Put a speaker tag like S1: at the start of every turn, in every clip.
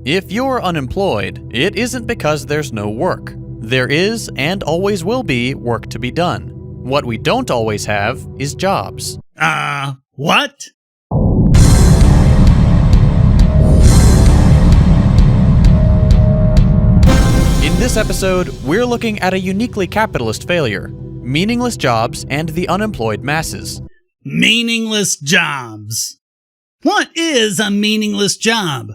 S1: If you're unemployed, it isn't because there's no work. There is, and always will be, work to be done. What we don't always have is jobs.
S2: What?
S1: In this episode, we're looking at a uniquely capitalist failure: meaningless jobs and the unemployed masses.
S2: Meaningless jobs. What is a meaningless job?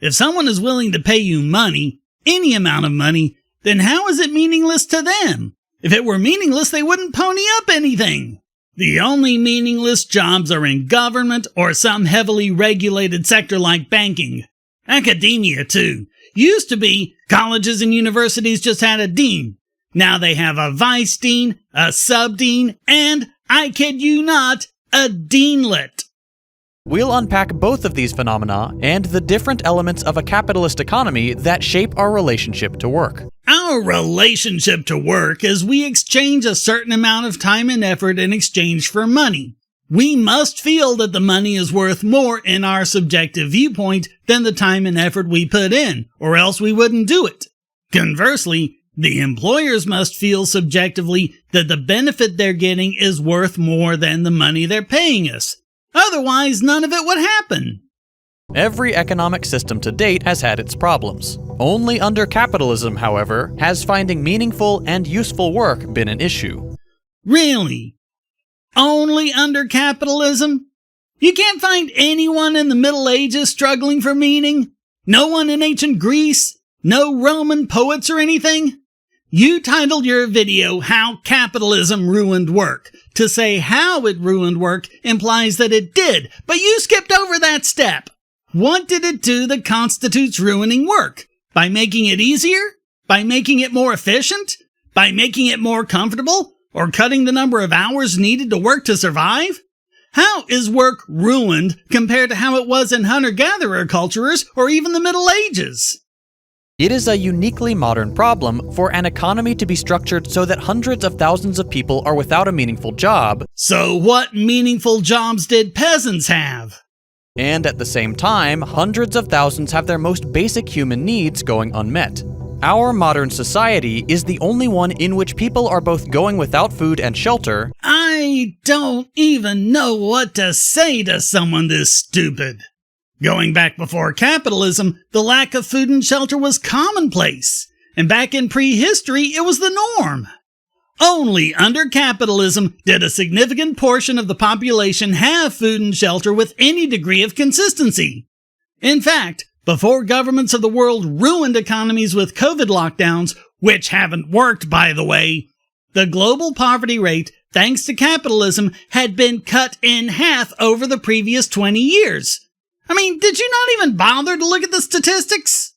S2: If someone is willing to pay you money, any amount of money, then how is it meaningless to them? If it were meaningless, they wouldn't pony up anything. The only meaningless jobs are in government or some heavily regulated sector like banking. Academia, too. Used to be, colleges and universities just had a dean. Now they have a vice dean, a sub-dean, and, I kid you not, a deanlet.
S1: We'll unpack both of these phenomena and the different elements of a capitalist economy that shape our relationship to work.
S2: Our relationship to work is we exchange a certain amount of time and effort in exchange for money. We must feel that the money is worth more in our subjective viewpoint than the time and effort we put in, or else we wouldn't do it. Conversely, the employers must feel subjectively that the benefit they're getting is worth more than the money they're paying us. Otherwise, none of it would happen.
S1: Every economic system to date has had its problems. Only under capitalism, however, has finding meaningful and useful work been an issue.
S2: Really? Only under capitalism? You can't find anyone in the Middle Ages struggling for meaning? No one in ancient Greece? No Roman poets or anything? You titled your video, How Capitalism Ruined Work. To say how it ruined work implies that it did, but you skipped over that step. What did it do that constitutes ruining work? By making it easier? By making it more efficient? By making it more comfortable? Or cutting the number of hours needed to work to survive? How is work ruined compared to how it was in hunter-gatherer cultures or even the Middle Ages?
S1: It is a uniquely modern problem for an economy to be structured so that hundreds of thousands of people are without a meaningful job.
S2: So what meaningful jobs did peasants have?
S1: And at the same time, hundreds of thousands have their most basic human needs going unmet. Our modern society is the only one in which people are both going without food and shelter.
S2: I don't even know what to say to someone this stupid. Going back before capitalism, the lack of food and shelter was commonplace. And back in prehistory, it was the norm. Only under capitalism did a significant portion of the population have food and shelter with any degree of consistency. In fact, before governments of the world ruined economies with COVID lockdowns, which haven't worked, by the way, the global poverty rate, thanks to capitalism, had been cut in half over the previous 20 years. I mean, did you not even bother to look at the statistics?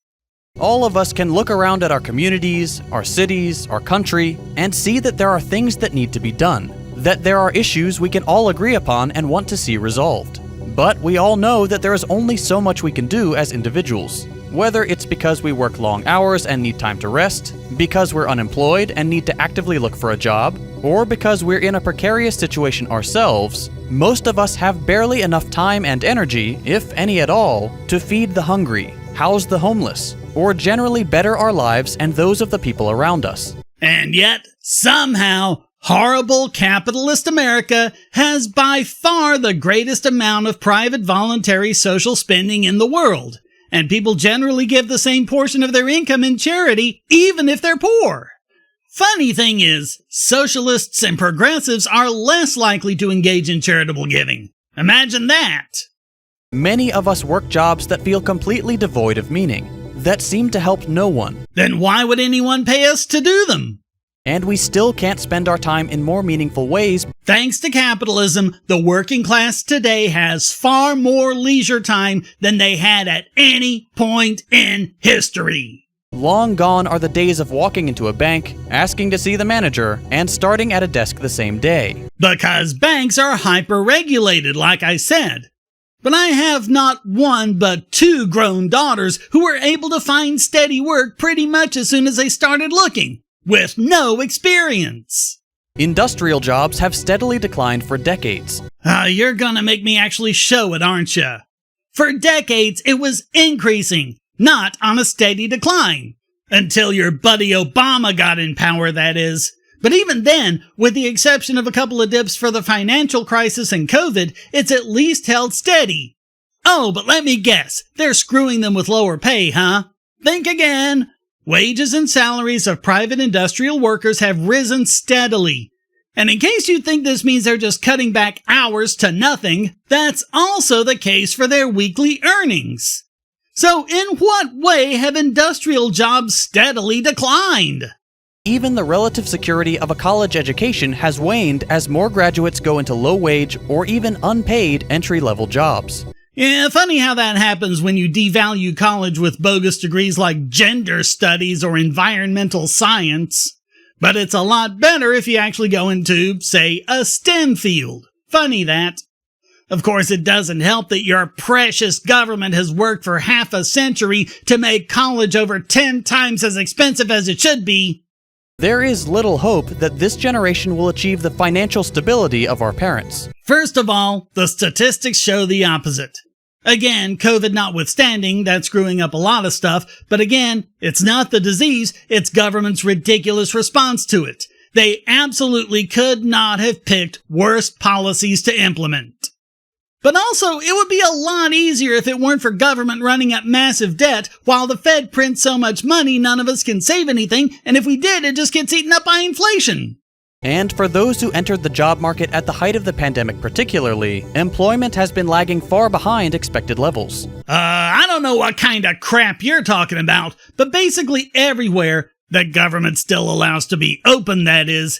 S1: All of us can look around at our communities, our cities, our country, and see that there are things that need to be done, that there are issues we can all agree upon and want to see resolved. But we all know that there is only so much we can do as individuals. Whether it's because we work long hours and need time to rest, because we're unemployed and need to actively look for a job, or because we're in a precarious situation ourselves, most of us have barely enough time and energy, if any at all, to feed the hungry, house the homeless, or generally better our lives and those of the people around us.
S2: And yet, somehow, horrible capitalist America has by far the greatest amount of private voluntary social spending in the world, and people generally give the same portion of their income in charity, even if they're poor. Funny thing is, socialists and progressives are less likely to engage in charitable giving. Imagine that!
S1: Many of us work jobs that feel completely devoid of meaning, that seem to help no one.
S2: Then why would anyone pay us to do them?
S1: And we still can't spend our time in more meaningful ways.
S2: Thanks to capitalism, the working class today has far more leisure time than they had at any point in history.
S1: Long gone are the days of walking into a bank, asking to see the manager, and starting at a desk the same day.
S2: Because banks are hyper-regulated, like I said. But I have not one but two grown daughters who were able to find steady work pretty much as soon as they started looking, with no experience.
S1: Industrial jobs have steadily declined for decades.
S2: You're gonna make me actually show it, aren't you? For decades, it was increasing. not on a steady decline. Until your buddy Obama got in power, that is. But even then, with the exception of a couple of dips for the financial crisis and COVID, it's at least held steady. Oh, but let me guess, they're screwing them with lower pay, huh? Think again. Wages and salaries of private industrial workers have risen steadily. And in case you think this means they're just cutting back hours to nothing, that's also the case for their weekly earnings. So in what way have industrial jobs steadily declined?
S1: Even the relative security of a college education has waned as more graduates go into low-wage or even unpaid entry-level jobs.
S2: Yeah, funny how that happens when you devalue college with bogus degrees like gender studies or environmental science. But it's a lot better if you actually go into, say, a STEM field. Funny that. Of course, it doesn't help that your precious government has worked for half a century to make college over 10 times as expensive as it should be.
S1: There is little hope that this generation will achieve the financial stability of our parents.
S2: First of all, the statistics show the opposite. Again, COVID notwithstanding, that's screwing up a lot of stuff, but again, it's not the disease, it's government's ridiculous response to it. They absolutely could not have picked worse policies to implement. But also, it would be a lot easier if it weren't for government running up massive debt while the Fed prints so much money none of us can save anything, and if we did, it just gets eaten up by inflation.
S1: And for those who entered the job market at the height of the pandemic particularly, employment has been lagging far behind expected levels.
S2: I don't know what kind of crap you're talking about, but basically everywhere that government still allows to be open, that is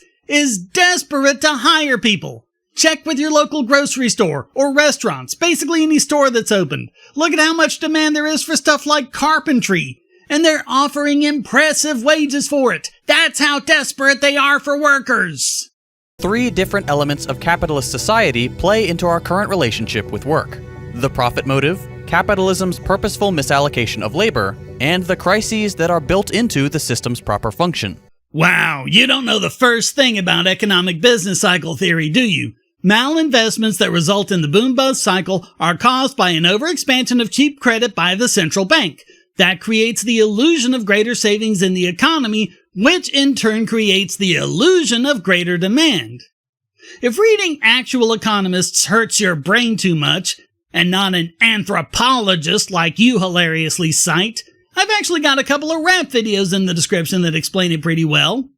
S2: desperate to hire people. Check with your local grocery store or restaurants, basically any store that's open. Look at how much demand there is for stuff like carpentry. And they're offering impressive wages for it. That's how desperate they are for workers.
S1: 3 different elements of capitalist society play into our current relationship with work: the profit motive, capitalism's purposeful misallocation of labor, and the crises that are built into the system's proper function.
S2: Wow, you don't know the first thing about economic business cycle theory, do you? Malinvestments that result in the boom-bust cycle are caused by an overexpansion of cheap credit by the central bank. That creates the illusion of greater savings in the economy, which in turn creates the illusion of greater demand. If reading actual economists hurts your brain too much, and not an anthropologist like you hilariously cite, I've actually got a couple of rap videos in the description that explain it pretty well.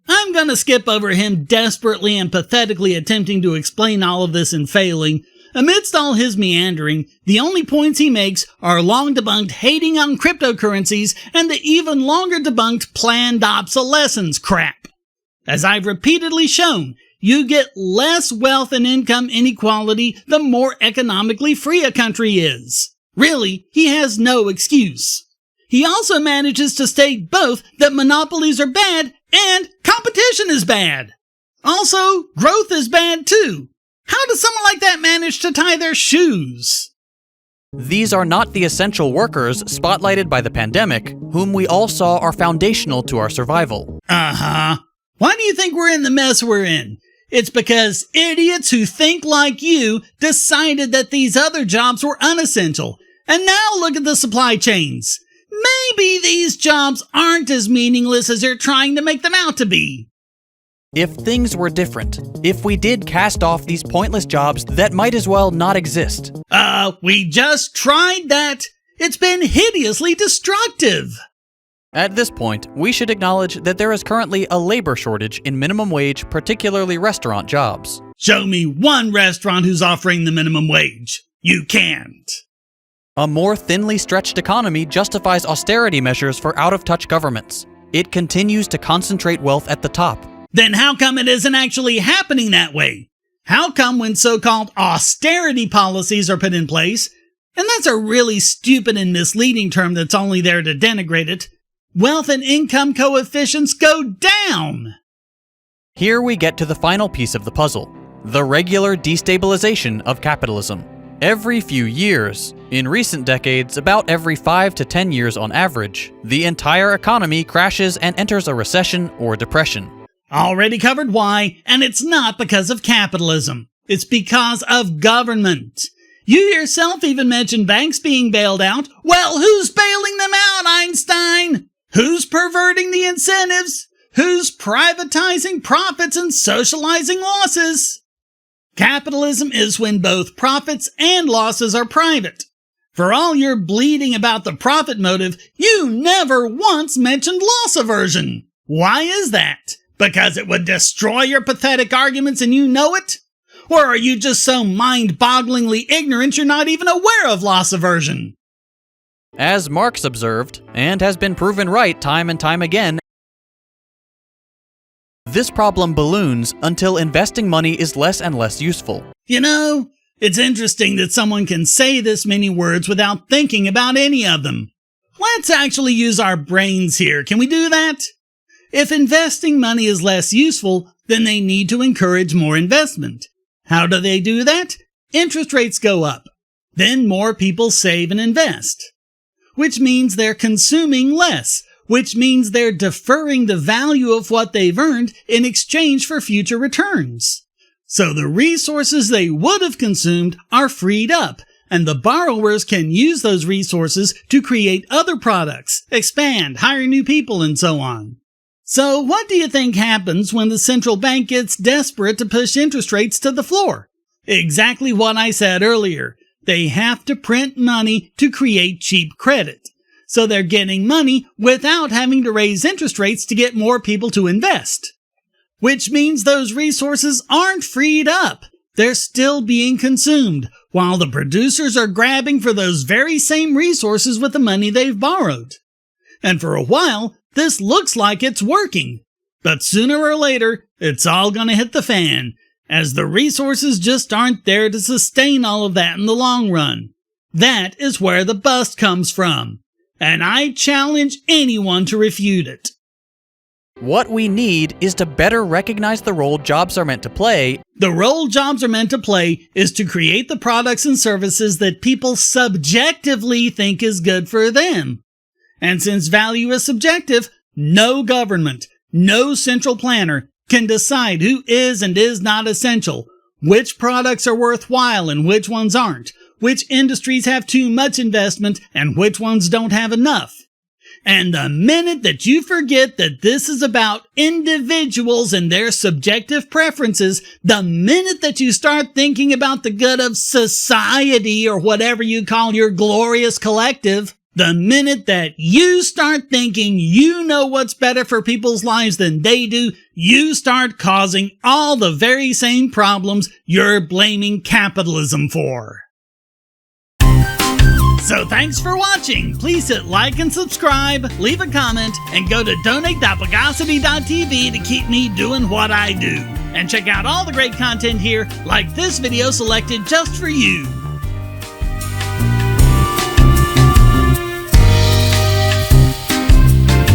S2: I'm gonna skip over him desperately and pathetically attempting to explain all of this and failing. Amidst all his meandering, the only points he makes are long-debunked hating on cryptocurrencies and the even longer-debunked planned obsolescence crap. As I've repeatedly shown, you get less wealth and income inequality the more economically free a country is. Really, he has no excuse. He also manages to state both that monopolies are bad and competition is bad. Also, growth is bad too. How does someone like that manage to tie their shoes?
S1: These are not the essential workers spotlighted by the pandemic, whom we all saw are foundational to our survival.
S2: Uh-huh. Why do you think we're in the mess we're in? It's because idiots who think like you decided that these other jobs were unessential. And now look at the supply chains. Maybe these jobs aren't as meaningless as you're trying to make them out to be.
S1: If things were different, if we did cast off these pointless jobs that might as well not exist.
S2: We just tried that. It's been hideously destructive.
S1: At this point, we should acknowledge that there is currently a labor shortage in minimum wage, particularly restaurant jobs.
S2: Show me one restaurant who's offering the minimum wage. You can't.
S1: A more thinly stretched economy justifies austerity measures for out-of-touch governments. It continues to concentrate wealth at the top.
S2: Then how come it isn't actually happening that way? How come when so-called austerity policies are put in place, and that's a really stupid and misleading term that's only there to denigrate it, wealth and income coefficients go down?
S1: Here we get to the final piece of the puzzle, the regular destabilization of capitalism. Every few years, in recent decades, about every 5 to 10 years on average, the entire economy crashes and enters a recession or depression.
S2: Already covered why, and it's not because of capitalism. It's because of government. You yourself even mentioned banks being bailed out. Well, who's bailing them out, Einstein? Who's perverting the incentives? Who's privatizing profits and socializing losses? Capitalism is when both profits and losses are private. For all your bleating about the profit motive, you never once mentioned loss aversion. Why is that? Because it would destroy your pathetic arguments and you know it? Or are you just so mind-bogglingly ignorant you're not even aware of loss aversion?
S1: As Marx observed, and has been proven right time and time again, this problem balloons until investing money is less and less useful.
S2: You know, it's interesting that someone can say this many words without thinking about any of them. Let's actually use our brains here. Can we do that? If investing money is less useful, then they need to encourage more investment. How do they do that? Interest rates go up. Then more people save and invest. Which means they're consuming less, which means they're deferring the value of what they've earned in exchange for future returns. So the resources they would have consumed are freed up, and the borrowers can use those resources to create other products, expand, hire new people, and so on. So what do you think happens when the central bank gets desperate to push interest rates to the floor? Exactly what I said earlier. They have to print money to create cheap credit. So they're getting money without having to raise interest rates to get more people to invest. Which means those resources aren't freed up. They're still being consumed, while the producers are grabbing for those very same resources with the money they've borrowed. And for a while, this looks like it's working. But sooner or later, it's all gonna hit the fan, as the resources just aren't there to sustain all of that in the long run. That is where the bust comes from. And I challenge anyone to refute it.
S1: What we need is to better recognize the role jobs are meant to play.
S2: The role jobs are meant to play is to create the products and services that people subjectively think is good for them. And since value is subjective, no government, no central planner can decide who is and is not essential, which products are worthwhile and which ones aren't, which industries have too much investment and which ones don't have enough. And the minute that you forget that this is about individuals and their subjective preferences, the minute that you start thinking about the good of society or whatever you call your glorious collective, the minute that you start thinking you know what's better for people's lives than they do, you start causing all the very same problems you're blaming capitalism for. So thanks for watching. Please hit like and subscribe, leave a comment, and go to donate.bogosity.tv to keep me doing what I do. And check out all the great content here, like this video selected just for you.